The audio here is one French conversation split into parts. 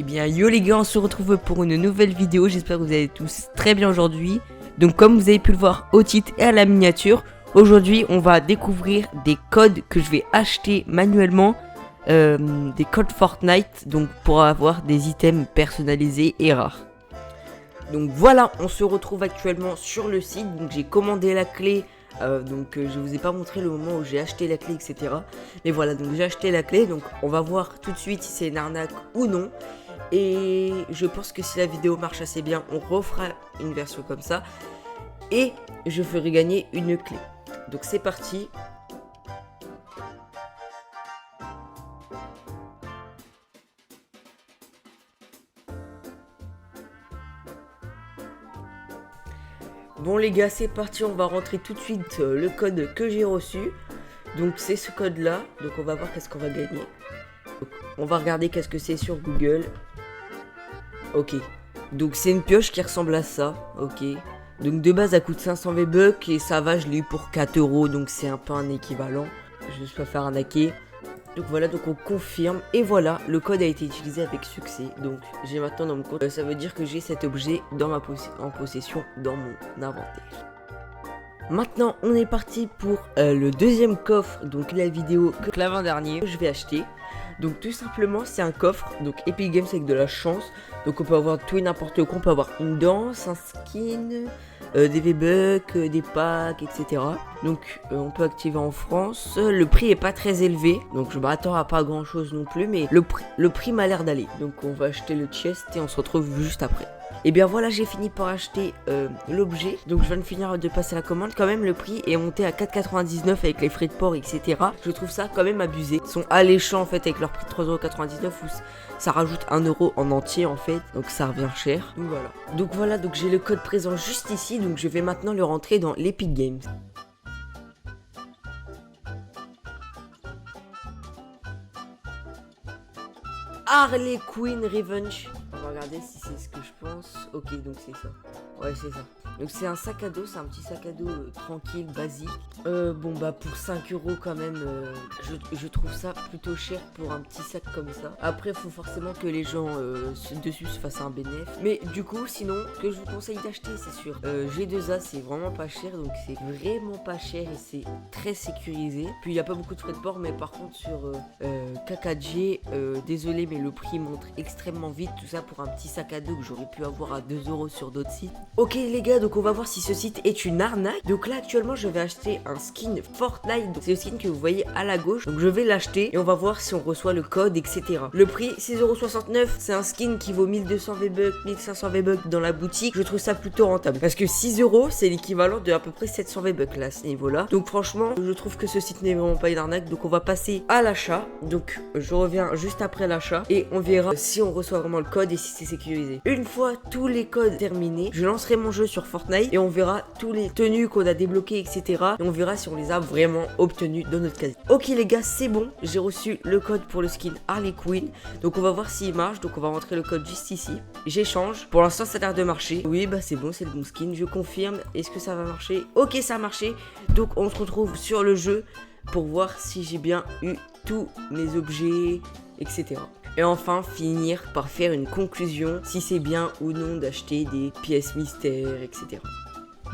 bien yo les gars, on se retrouve pour une nouvelle vidéo, j'espère que vous allez tous très bien aujourd'hui. Donc comme vous avez pu le voir au titre et à la miniature, aujourd'hui on va découvrir des codes que je vais acheter manuellement, des codes Fortnite, donc pour avoir des items personnalisés et rares. Donc voilà, on se retrouve actuellement sur le site, donc j'ai commandé la clé. Je vous ai pas montré le moment où j'ai acheté la clé, etc. Mais voilà, donc j'ai acheté la clé, donc on va voir tout de suite si c'est une arnaque ou non. Et je pense que si la vidéo marche assez bien, on refera une version comme ça. Et je ferai gagner une clé. Donc c'est parti. Bon les gars, c'est parti, on va rentrer tout de suite le code que j'ai reçu. Donc c'est ce code là, donc on va voir qu'est-ce qu'on va gagner. Donc, on va regarder qu'est-ce que c'est sur Google. Ok, donc c'est une pioche qui ressemble à ça, ok. Donc de base elle coûte 500 V-Bucks et ça va, je l'ai eu pour 4 €, donc c'est un peu un équivalent. Je vais pas faire arnaquer. Donc voilà, donc on confirme et voilà, le code a été utilisé avec succès. Donc j'ai maintenant dans mon compte, ça veut dire que j'ai cet objet dans en possession dans mon inventaire. Maintenant on est parti pour le deuxième coffre, donc la vidéo que l'avant-dernier que je vais acheter. Donc tout simplement c'est un coffre, donc Epic Games avec de la chance. Donc on peut avoir tout et n'importe quoi, on peut avoir une danse, un skin, des V-Bucks, des packs, etc. Donc on peut activer en France. Le prix est pas très élevé, donc je m'attends à pas grand chose non plus, mais le prix m'a l'air d'aller. Donc on va acheter le chest et on se retrouve juste après. Et bien voilà, j'ai fini par acheter l'objet. Donc je viens de finir de passer la commande. Quand même le prix est monté à 4,99 € avec les frais de port, etc. Je trouve ça quand même abusé. Ils sont alléchants en fait avec leur prix de 3,99 € où ça rajoute 1 € en entier en fait. Donc ça revient cher. Donc voilà, donc j'ai le code présent juste ici. Donc je vais maintenant le rentrer dans l'Epic Games. Harley Quinn Revenge. On va regarder si c'est ce que je pense. Ok, donc c'est ça. Ouais, c'est ça. Donc c'est un sac à dos, c'est un petit sac à dos tranquille, basique. Bon bah pour 5 € quand même, je trouve ça plutôt cher pour un petit sac comme ça. Après faut forcément que les gens dessus se fassent un bénéfice. Mais du coup sinon, ce que je vous conseille d'acheter c'est sûr. G2A c'est vraiment pas cher, donc c'est vraiment pas cher et c'est très sécurisé. Puis il n'y a pas beaucoup de frais de port, mais par contre sur KKG, désolé mais le prix monte extrêmement vite. Tout ça pour un petit sac à dos que j'aurais pu avoir à 2 € sur d'autres sites. Ok les gars, donc on va voir si ce site est une arnaque. Donc là actuellement je vais acheter un skin Fortnite. Donc c'est le skin que vous voyez à la gauche. Donc je vais l'acheter et on va voir si on reçoit le code, etc. Le prix 6,69 €. C'est un skin qui vaut 1200 V-Bucks, 1500 V-Bucks dans la boutique. Je trouve ça plutôt rentable. Parce que 6 € c'est l'équivalent de à peu près 700 V-Bucks là à ce niveau là. Donc franchement je trouve que ce site n'est vraiment pas une arnaque. Donc on va passer à l'achat. Donc je reviens juste après l'achat et on verra si on reçoit vraiment le code et si c'est sécurisé. Une fois tous les codes terminés, je lancerai mon jeu sur Fortnite et on verra tous les tenues qu'on a débloquées, etc. Et on verra si on les a vraiment obtenues dans notre casier. Ok les gars, c'est bon, j'ai reçu le code pour le skin Harley Quinn. Donc on va voir s'il marche. Donc on va rentrer le code juste ici. J'échange. Pour l'instant ça a l'air de marcher. Oui bah c'est bon, c'est le bon skin. Je confirme. Est-ce que ça va marcher? Ok, ça a marché. Donc on se retrouve sur le jeu pour voir si j'ai bien eu tous mes objets, etc. Et enfin finir par faire une conclusion si c'est bien ou non d'acheter des pièces mystères, etc.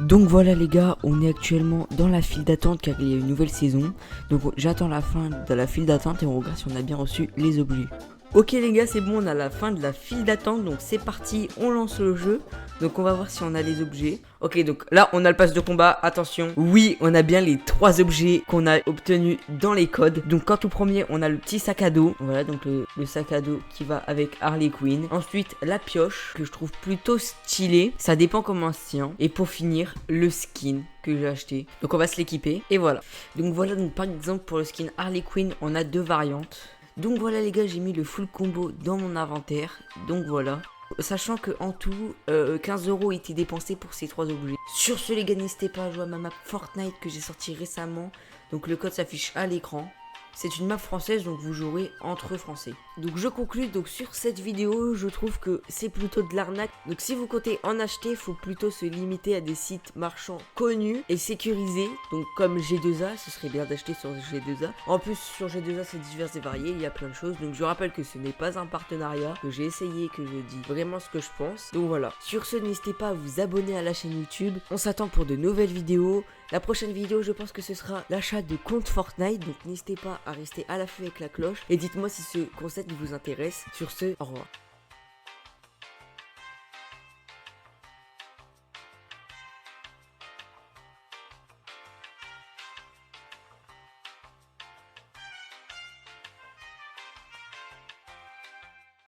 Donc voilà les gars, on est actuellement dans la file d'attente car il y a une nouvelle saison. Donc j'attends la fin de la file d'attente et on regarde si on a bien reçu les objets. Ok les gars, c'est bon, on a la fin de la file d'attente, donc c'est parti, on lance le jeu. Donc on va voir si on a les objets. Ok, donc là on a le pass de combat, attention. Oui, on a bien les 3 objets qu'on a obtenus dans les codes. Donc quand tout premier, on a le petit sac à dos. Voilà, donc le sac à dos qui va avec Harley Quinn. Ensuite, la pioche, que je trouve plutôt stylée. Ça dépend comment on se tient. Et pour finir, le skin que j'ai acheté. Donc on va se l'équiper. Et voilà. Donc voilà, donc par exemple pour le skin Harley Quinn, on a 2 variantes. Donc voilà les gars, j'ai mis le full combo dans mon inventaire. Donc voilà. Sachant que en tout, 15 € étaient dépensés pour ces 3 objets. Sur ce les gars, n'hésitez pas à jouer à ma map Fortnite que j'ai sorti récemment. Donc le code s'affiche à l'écran. C'est une map française, donc vous jouerez entre français. Donc je conclus donc sur cette vidéo, je trouve que c'est plutôt de l'arnaque. Donc si vous comptez en acheter, il faut plutôt se limiter à des sites marchands connus et sécurisés. Donc comme G2A, ce serait bien d'acheter sur G2A. En plus sur G2A c'est divers et varié, il y a plein de choses. Donc je rappelle que ce n'est pas un partenariat, que j'ai essayé, que je dis vraiment ce que je pense. Donc voilà, sur ce n'hésitez pas à vous abonner à la chaîne YouTube. On s'attend pour de nouvelles vidéos. La prochaine vidéo, je pense que ce sera l'achat de compte Fortnite. Donc n'hésitez pas à rester à l'affût avec la cloche. Et dites-moi si ce concept vous intéresse. Sur ce, au revoir.